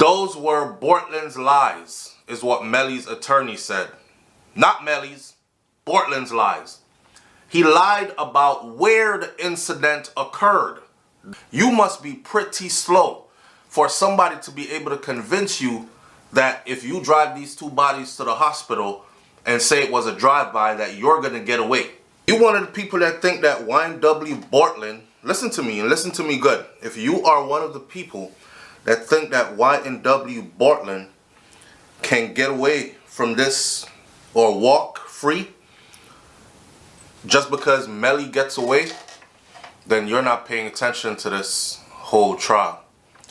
Those were Bortlen's lies, is what Melly's attorney said. Not Melly's, Bortlen's lies. He lied about where the incident occurred. You must be pretty slow for somebody to be able to convince you that if you drive these two bodies to the hospital and say it was a drive-by, that you're going to get away. You one of the people that think that YNW Bortlen, listen to me and listen to me good. If you are one of the people that think that YNW Bortlen can get away from this or walk free just because Melly gets away, then you're not paying attention to this whole trial.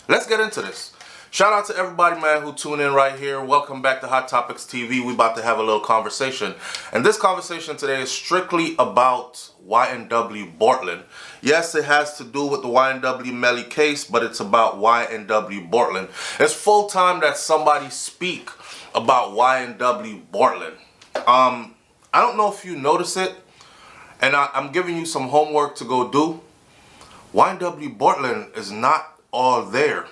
Let's get into this. Shout out to everybody, man, who tuned in right here. Welcome back to Hot Topics TV. We about to have a little conversation. And this conversation today is strictly about YNW Bortlen. Yes, it has to do with the YNW Melly case, but it's about YNW Bortlen. It's full time that somebody speak about YNW Bortlen. I don't know if you notice it, and I'm giving you some homework to go do. YNW Bortlen is not all there.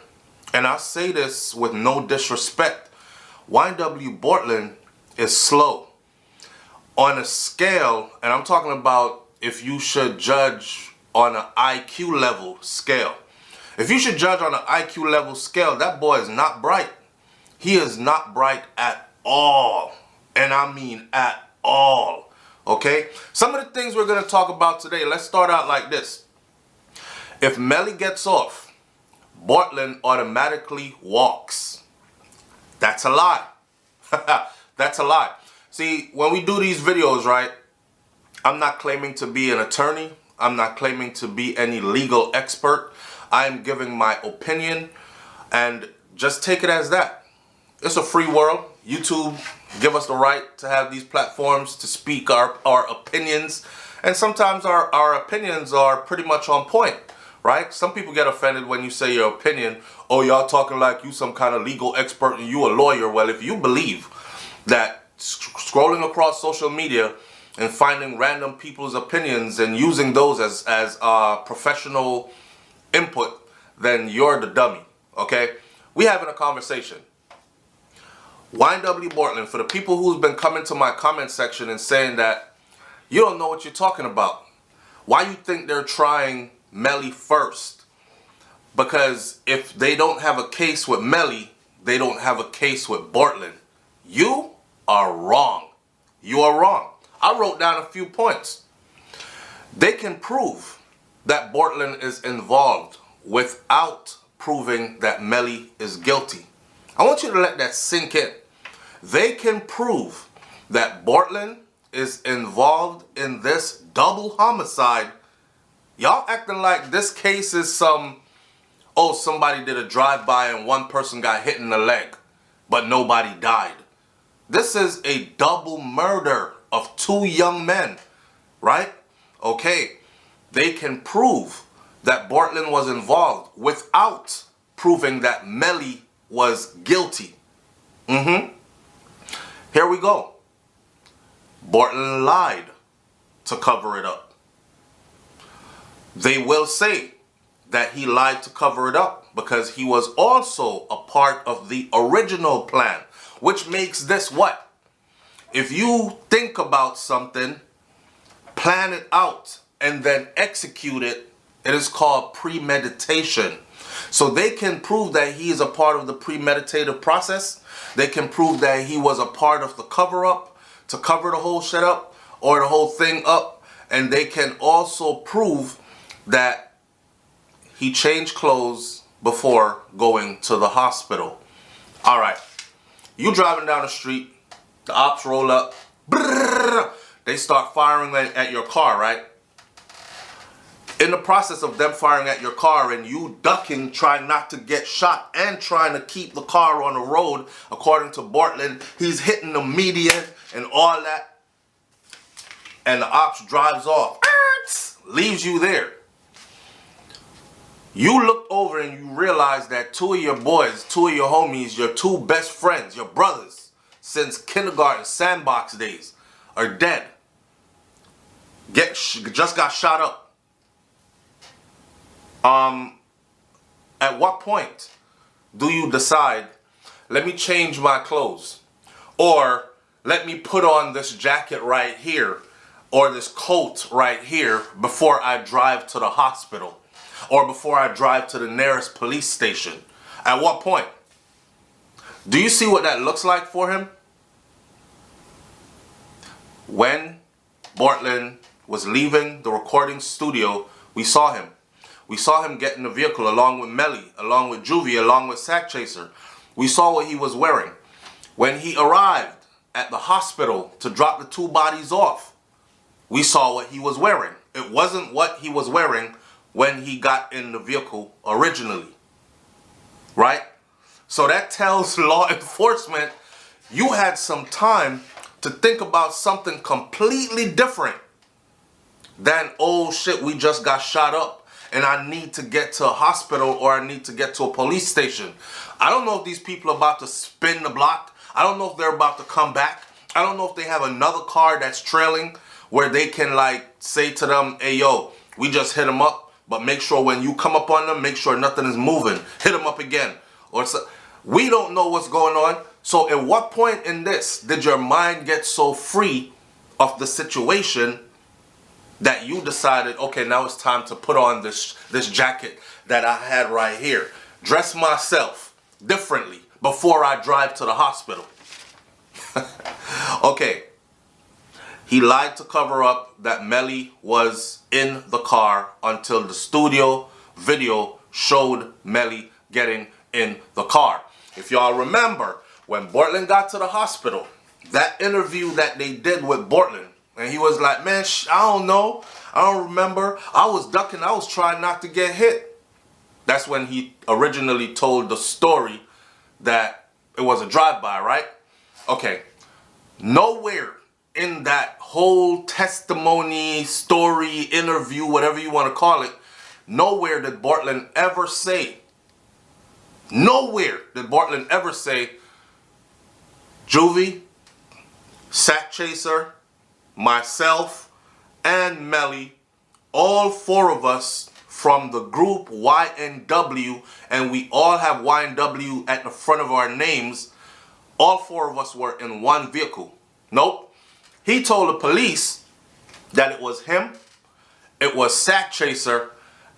And I say this with no disrespect. YNW Bortlen is slow. On a scale, and I'm talking about if you should judge on an IQ level scale. If you should judge on an IQ level scale, that boy is not bright. He is not bright at all. And I mean at all. Okay? Some of the things we're going to talk about today, let's start out like this. If Melly gets off, Bortlen automatically walks. That's a lie. That's a lie. See, when we do these videos, right, I'm not claiming to be an attorney. I'm not claiming to be any legal expert. I am giving my opinion, and just take it as that. It's a free world. YouTube give us the right to have these platforms to speak our opinions, and sometimes our opinions are pretty much on point. Right? Some people get offended when you say your opinion. Oh, y'all talking like you some kind of legal expert and you a lawyer. Well, if you believe that scrolling across social media and finding random people's opinions and using those as professional input, then you're the dummy. Okay? We having a conversation. YNW Bortlen, for the people who's been coming to my comment section and saying that you don't know what you're talking about. Why you think they're trying Melly first? Because if they don't have a case with Melly, they don't have a case with Bortlen. You are wrong. You are wrong. I wrote down a few points. They can prove that Bortlen is involved without proving that Melly is guilty. I want you to let that sink in. They can prove that Bortlen is involved in this double homicide. Y'all acting like this case is somebody did a drive-by and one person got hit in the leg, but nobody died. This is a double murder of two young men, right? Okay, they can prove that Bortlen was involved without proving that Melly was guilty. Here we go. Bortlen lied to cover it up. They will say that he lied to cover it up because he was also a part of the original plan, which makes this what? If you think about something, plan it out, and then execute it, it is called premeditation. So they can prove that he is a part of the premeditative process. They can prove that he was a part of the cover-up to cover the whole shit up or the whole thing up. And they can also prove that he changed clothes before going to the hospital. All right, you driving down the street, the ops roll up, brrr, they start firing at your car, right? In the process of them firing at your car and you ducking, trying not to get shot and trying to keep the car on the road, according to Bortlen, he's hitting the median and all that, and the ops drives off, leaves you there. You look over and you realize that two of your boys, two of your homies, your two best friends, your brothers, since kindergarten sandbox days, are dead. Just got shot up. At what point do you decide, let me change my clothes, or let me put on this jacket right here, or this coat right here before I drive to the hospital, or before I drive to the nearest police station? At what point? Do you see what that looks like for him? When Bortlen was leaving the recording studio, we saw him. We saw him get in the vehicle along with Melly, along with Juvie, along with Sack Chaser. We saw what he was wearing. When he arrived at the hospital to drop the two bodies off, we saw what he was wearing. It wasn't what he was wearing when he got in the vehicle originally. Right? So that tells law enforcement you had some time to think about something completely different than, oh shit, we just got shot up and I need to get to a hospital or I need to get to a police station. I don't know if these people are about to spin the block. I don't know if they're about to come back. I don't know if they have another car that's trailing where they can like say to them, hey yo, we just hit them up, but make sure when you come up on them, make sure nothing is moving. Hit them up again. Or so, we don't know what's going on. So at what point in this did your mind get so free of the situation that you decided, okay, now it's time to put on this jacket that I had right here. Dress myself differently before I drive to the hospital. Okay. He lied to cover up that Melly was in the car until the studio video showed Melly getting in the car. If y'all remember, when Bortlen got to the hospital, that interview that they did with Bortlen, and he was like, man, I don't know. I don't remember. I was ducking. I was trying not to get hit. That's when he originally told the story that it was a drive-by, right? Okay. Nowhere in that whole testimony, story, interview, whatever you want to call it, nowhere did Bortlen ever say, Juvie, Sack Chaser, myself, and Melly, all four of us from the group YNW, and we all have YNW at the front of our names, all four of us were in one vehicle. Nope. He told the police that it was him, it was Sack Chaser,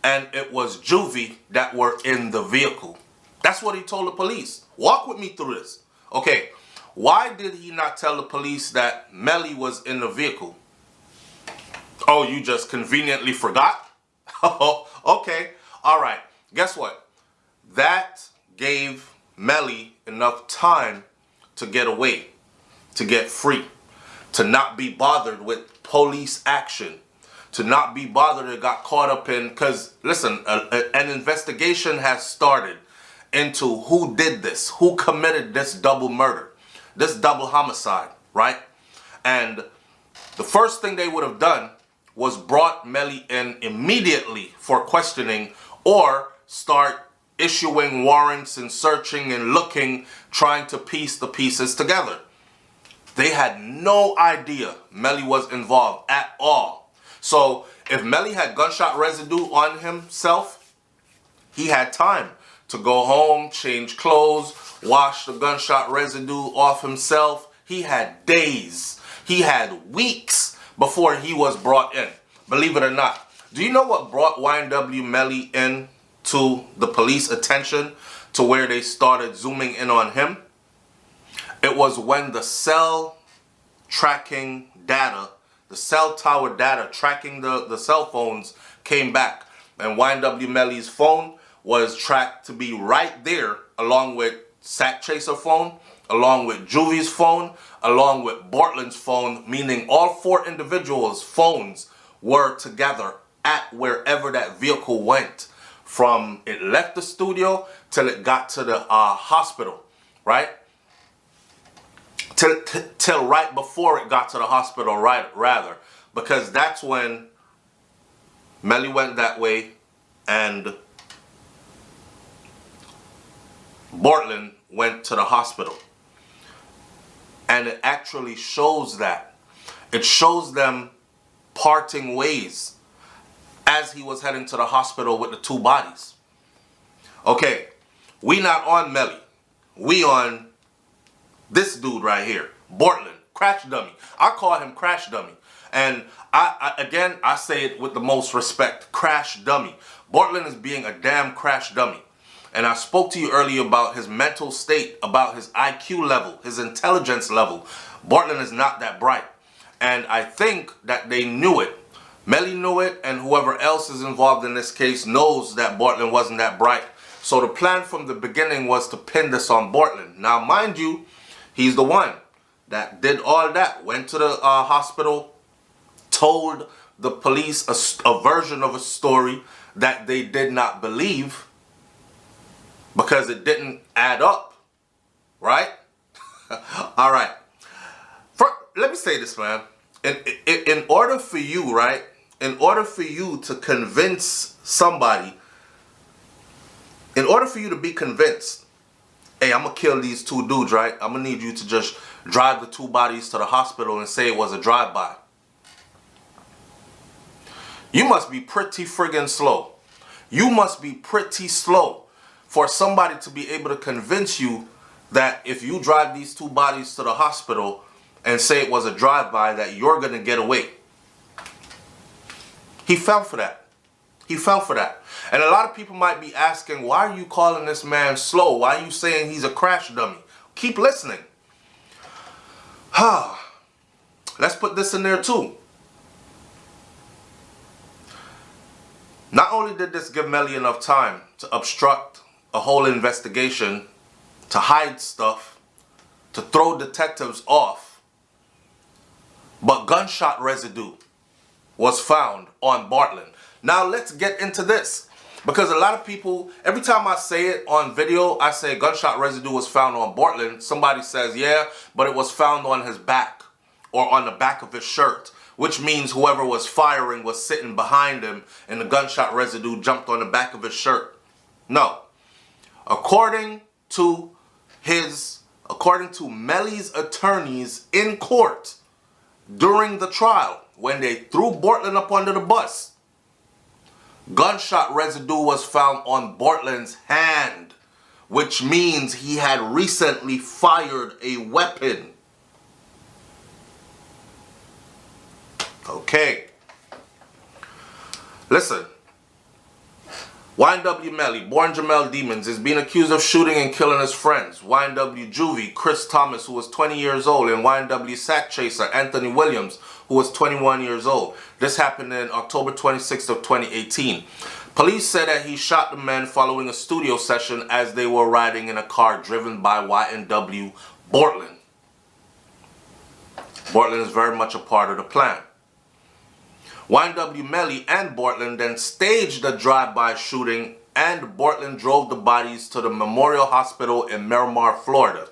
and it was Juvie that were in the vehicle. That's what he told the police. Walk with me through this. Okay, why did he not tell the police that Melly was in the vehicle? Oh, you just conveniently forgot? Oh, okay. All right. Guess what? That gave Melly enough time to get away, to get free, to not be bothered with police action, to not be bothered and got caught up in, because listen, an investigation has started into who did this, who committed this double murder, this double homicide, right? And the first thing they would have done was brought Melly in immediately for questioning or start issuing warrants and searching and looking, trying to piece the pieces together. They had no idea Melly was involved at all. So if Melly had gunshot residue on himself, he had time to go home, change clothes, wash the gunshot residue off himself. He had days, he had weeks before he was brought in. Believe it or not. Do you know what brought YNW Melly in to the police attention to where they started zooming in on him? It was when the cell tracking data, the cell tower data tracking the cell phones came back. And YNW Melly's phone was tracked to be right there along with Sack Chaser phone, along with Juvie's phone, along with Bortlen's phone, meaning all four individuals' phones were together at wherever that vehicle went. From it left the studio till it got to the hospital, right? Till right before it got to the hospital, right? Rather, because that's when Melly went that way and Bortlen went to the hospital. And it actually shows that. It shows them parting ways as he was heading to the hospital with the two bodies. Okay, We not on Melly. We on this dude right here, Bortlen, Crash Dummy. I call him Crash Dummy. And I say it with the most respect, Crash Dummy. Bortlen is being a damn crash dummy. And I spoke to you earlier about his mental state, about his IQ level, his intelligence level. Bortlen is not that bright. And I think that they knew it. Melly knew it, and whoever else is involved in this case knows that Bortlen wasn't that bright. So the plan from the beginning was to pin this on Bortlen. Now, mind you, he's the one that did all that, went to the hospital, told the police a version of a story that they did not believe because it didn't add up, right? All right. Let me say this, man. In order for you, right, in order for you to convince somebody, in order for you to be convinced, hey, I'm going to kill these two dudes, right? I'm going to need you to just drive the two bodies to the hospital and say it was a drive-by. You must be pretty friggin' slow. You must be pretty slow for somebody to be able to convince you that if you drive these two bodies to the hospital and say it was a drive-by, that you're going to get away. He fell for that. He fell for that. And a lot of people might be asking, why are you calling this man slow? Why are you saying he's a crash dummy? Keep listening. Let's put this in there too. Not only did this give Melly enough time to obstruct a whole investigation, to hide stuff, to throw detectives off, but gunshot residue was found on Bortlen. Now let's get into this, because a lot of people, every time I say it on video, I say gunshot residue was found on Bortlen. Somebody says, yeah, but it was found on his back or on the back of his shirt, which means whoever was firing was sitting behind him and the gunshot residue jumped on the back of his shirt. No. According to Melly's attorneys in court during the trial, when they threw Bortlen up under the bus, gunshot residue was found on Bortlen's hand, which means he had recently fired a weapon. Okay. Listen. YNW Melly, born Jamel Demons, is being accused of shooting and killing his friends. YNW Juvie, Chris Thomas, who was 20 years old, and YNW Sack Chaser, Anthony Williams, who was 21 years old. This happened in October 26th of 2018. Police said that he shot the men following a studio session as they were riding in a car driven by YNW Bortlen. Bortlen is very much a part of the plan. YNW Melly and Bortlen then staged a drive-by shooting, and Bortlen drove the bodies to the Memorial Hospital in Miramar, Florida.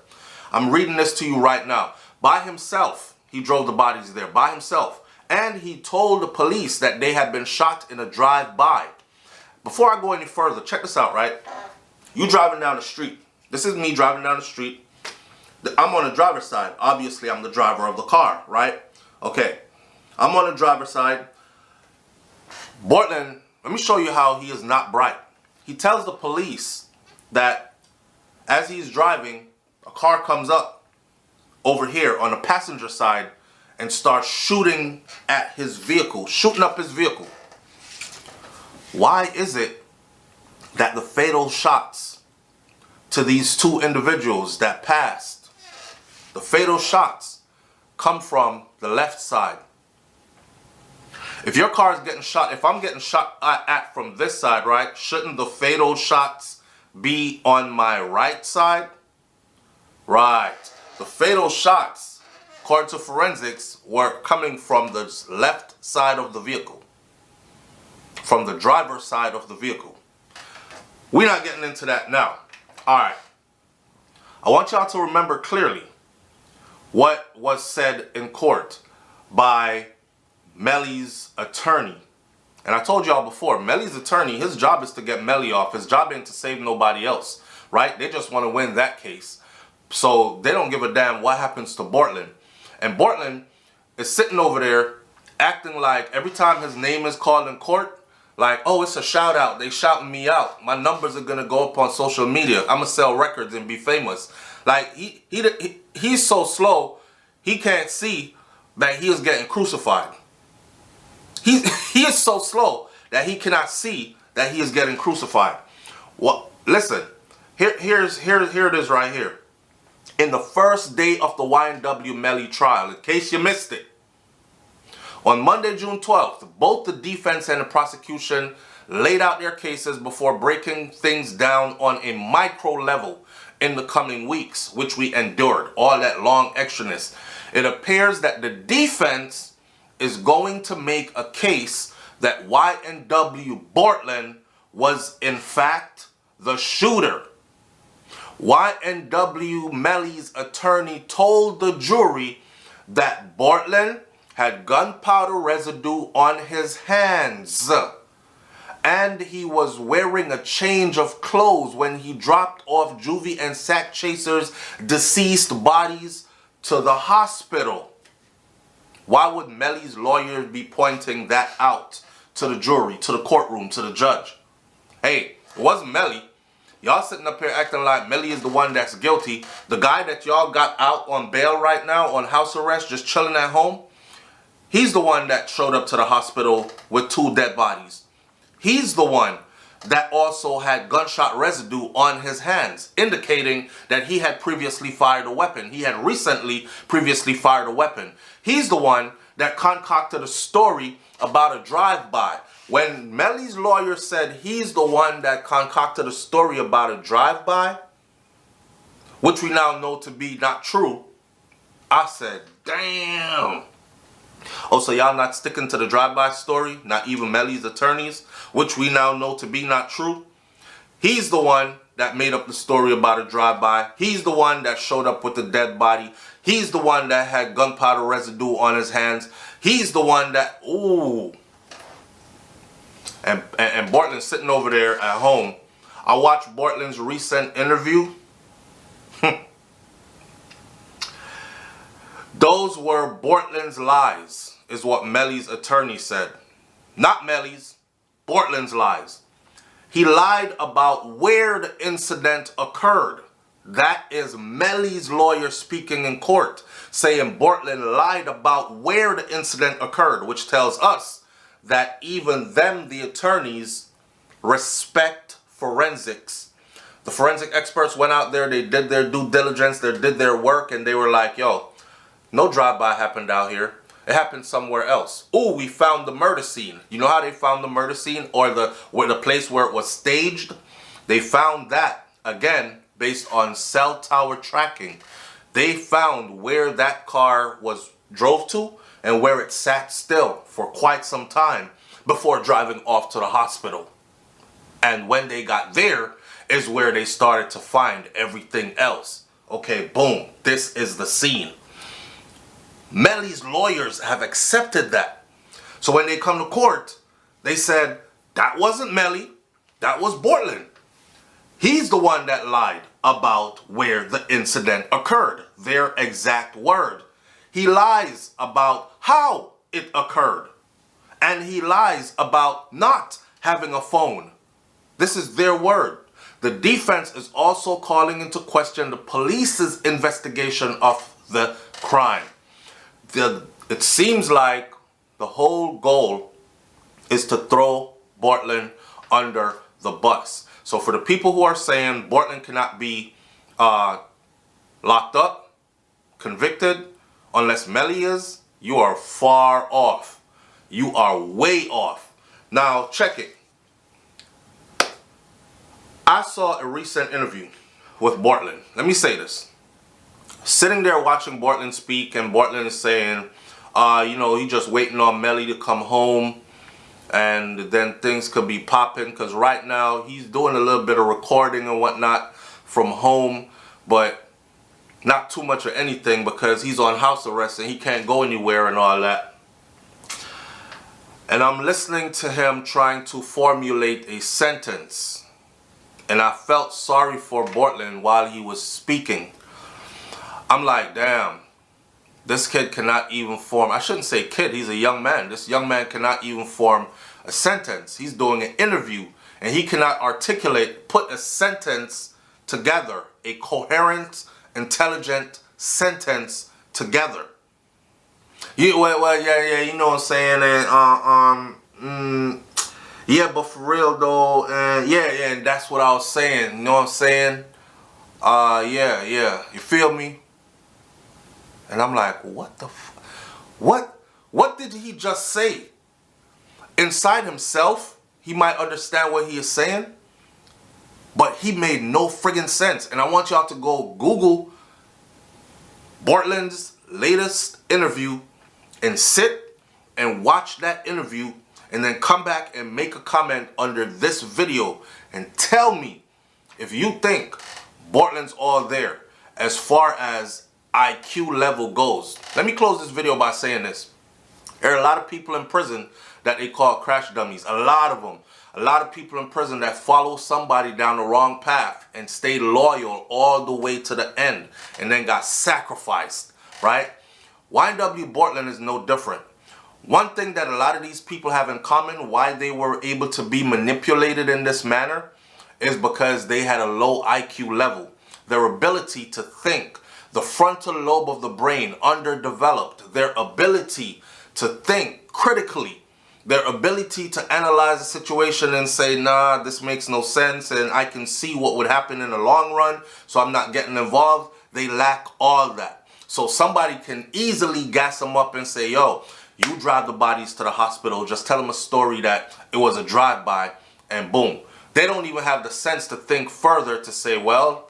I'm reading this to you right now. By himself, he drove the bodies there, by himself. And he told the police that they had been shot in a drive-by. Before I go any further, check this out, right? You driving down the street. This is me driving down the street. I'm on the driver's side. Obviously, I'm the driver of the car, right? Okay. I'm on the driver's side. Bortlen, let me show you how he is not bright. He tells the police that as he's driving, a car comes up over here on the passenger side and starts shooting at his vehicle, shooting up his vehicle. Why is it that the fatal shots to these two individuals that passed, the fatal shots, come from the left side? If your car is getting shot, if I'm getting shot at from this side, right, shouldn't the fatal shots be on my right side? Right. The fatal shots, according to forensics, were coming from the left side of the vehicle. From the driver's side of the vehicle. We're not getting into that now. Alright. I want y'all to remember clearly what was said in court by Melly's attorney. And I told y'all before, Melly's attorney, his job is to get Melly off. His job ain't to save nobody else, right? They just want to win that case. So they don't give a damn what happens to Bortlen. And Bortlen is sitting over there acting like every time his name is called in court, like, oh, it's a shout out. They shouting me out. My numbers are gonna go up on social media. I'm gonna sell records and be famous. Like he's so slow, he can't see that he is getting crucified. He is so slow that he cannot see that he is getting crucified. Well, listen, here it is right here. In the first day of the YNW Melly trial, in case you missed it, on Monday, June 12th, both the defense and the prosecution laid out their cases before breaking things down on a micro level in the coming weeks, which we endured, all that long extraness. It appears that the defense is going to make a case that YNW Bortlen was in fact the shooter. YNW Melly's attorney told the jury that Bortlen had gunpowder residue on his hands, and he was wearing a change of clothes when he dropped off juvie and sack chasers' deceased bodies to the hospital. Why would Melly's lawyers be pointing that out to the jury, to the courtroom, to the judge? Hey, it wasn't Melly. Y'all sitting up here acting like Melly is the one that's guilty. The guy that y'all got out on bail right now, on house arrest, just chilling at home, he's the one that showed up to the hospital with 2 dead bodies. He's the one that also had gunshot residue on his hands, indicating that he had previously fired a weapon. He had previously fired a weapon. He's the one that concocted a story about a drive-by. When Melly's lawyer said he's the one that concocted a story about a drive-by, which we now know to be not true, I said, damn. Oh, so y'all not sticking to the drive-by story? Not even Melly's attorneys, which we now know to be not true? He's the one that made up the story about a drive-by. He's the one that showed up with the dead body. He's the one that had gunpowder residue on his hands. He's the one that, ooh. And Bortlen's sitting over there at home. I watched Bortlen's recent interview. Those were Bortlen's lies, is what Melly's attorney said. Not Melly's, Bortlen's lies. He lied about where the incident occurred. That is Melly's lawyer speaking in court, saying Bortlen lied about where the incident occurred, which tells us that even them, the attorneys, respect forensics. The forensic experts went out there, they did their due diligence, they did their work, and they were like, yo, no drive-by happened out here. It happened somewhere else. Ooh, we found the murder scene. You know how they found the murder scene, or the place where it was staged? They found that, again, based on cell tower tracking. They found where that car drove to and where it sat still for quite some time before driving off to the hospital. And when they got there is where they started to find everything else. Okay, boom, this is the scene. Melly's lawyers have accepted that. So when they come to court, they said, that wasn't Melly, that was Bortlen. He's the one that lied about where the incident occurred. Their exact word. He lies about how it occurred. And he lies about not having a phone. This is their word. The defense is also calling into question the police's investigation of the crime. It seems like the whole goal is to throw Bortlen under the bus. So for the people who are saying Bortlen cannot be locked up, convicted, unless Melly is, you are far off. You are way off. Now, check it. I saw a recent interview with Bortlen. Let me say this. Sitting there watching Bortlen speak, and Bortlen is saying, you know, he just waiting on Melly to come home, and then things could be popping, because right now he's doing a little bit of recording and whatnot from home, but not too much of anything because he's on house arrest and he can't go anywhere and all that. And I'm listening to him trying to formulate a sentence, and I felt sorry for Bortlen while he was speaking. I'm like, damn, This kid cannot even form, I shouldn't say kid, he's a young man. This young man cannot even form a sentence. He's doing an interview and he cannot articulate, put a sentence together, a coherent, intelligent sentence together. Yeah, you know what I'm saying? And, yeah, but for real though, and and that's what I was saying. You know what I'm saying? Yeah, you feel me? And I'm like, what the what did he just say? Inside himself, he might understand what he is saying, but he made no friggin' sense. And I want y'all to go Google Bortlen's latest interview and sit and watch that interview and then come back and make a comment under this video and tell me if you think Bortlen's all there as far as IQ level goes. Let me close this video by saying this. There are a lot of people in prison that they call crash dummies. A lot of them. A lot of people in prison that follow somebody down the wrong path and stayed loyal all the way to the end and then got sacrificed, right? YNW Bortlen is no different. One thing that a lot of these people have in common, why they were able to be manipulated in this manner, is because they had a low IQ level. Their ability to think, the frontal lobe of the brain underdeveloped, their ability to think critically, their ability to analyze a situation and say, nah, this makes no sense and I can see what would happen in the long run, so I'm not getting involved. They lack all that. So somebody can easily gas them up and say, yo, you drive the bodies to the hospital, just tell them a story that it was a drive-by, and boom. They don't even have the sense to think further to say, well,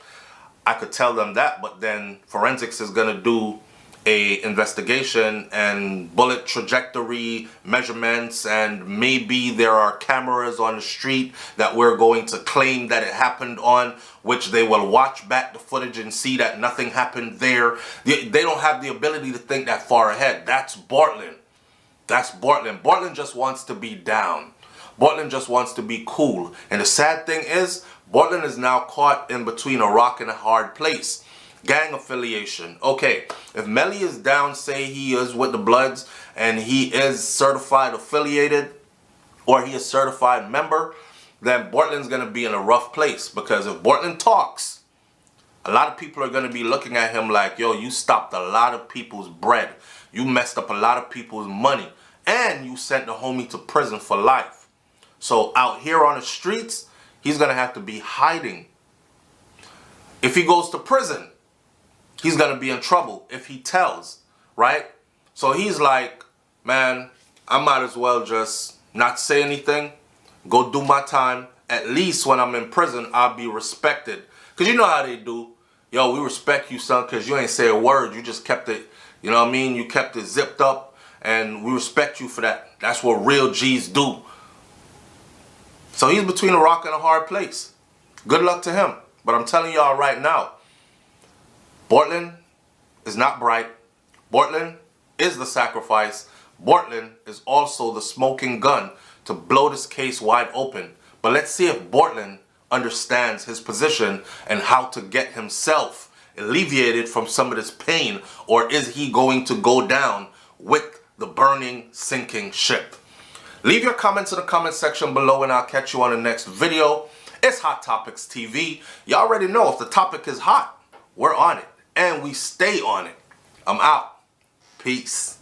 I could tell them that, but then forensics is going to do a investigation and bullet trajectory measurements, and maybe there are cameras on the street that we're going to claim that it happened on, which they will watch back the footage and see that nothing happened there. They don't have the ability to think that far ahead. That's Bortlen. That's Bortlen. Bortlen just wants to be down. Bortlen just wants to be cool. And the sad thing is, Bortlen is now caught in between a rock and a hard place. Gang affiliation. Okay, if Melly is down, say he is with the Bloods and he is certified affiliated or he is certified member, then Bortlen's going to be in a rough place, because if Bortlen talks, a lot of people are going to be looking at him like, yo, you stopped a lot of people's bread. You messed up a lot of people's money and you sent the homie to prison for life. So out here on the streets, he's going to have to be hiding. If he goes to prison, he's going to be in trouble if he tells, right? So he's like, man, I might as well just not say anything, go do my time. At least when I'm in prison, I'll be respected. Because you know how they do. Yo, we respect you, son, because you ain't say a word. You just kept it, you know what I mean? You kept it zipped up, and we respect you for that. That's what real G's do. So he's between a rock and a hard place. Good luck to him. But I'm telling y'all right now, Bortlen is not bright. Bortlen is the sacrifice. Bortlen is also the smoking gun to blow this case wide open. But let's see if Bortlen understands his position and how to get himself alleviated from some of this pain, or is he going to go down with the burning, sinking ship? Leave your comments in the comment section below and I'll catch you on the next video. It's Hot Topics TV. You already know if the topic is hot, we're on it. And we stay on it. I'm out. Peace.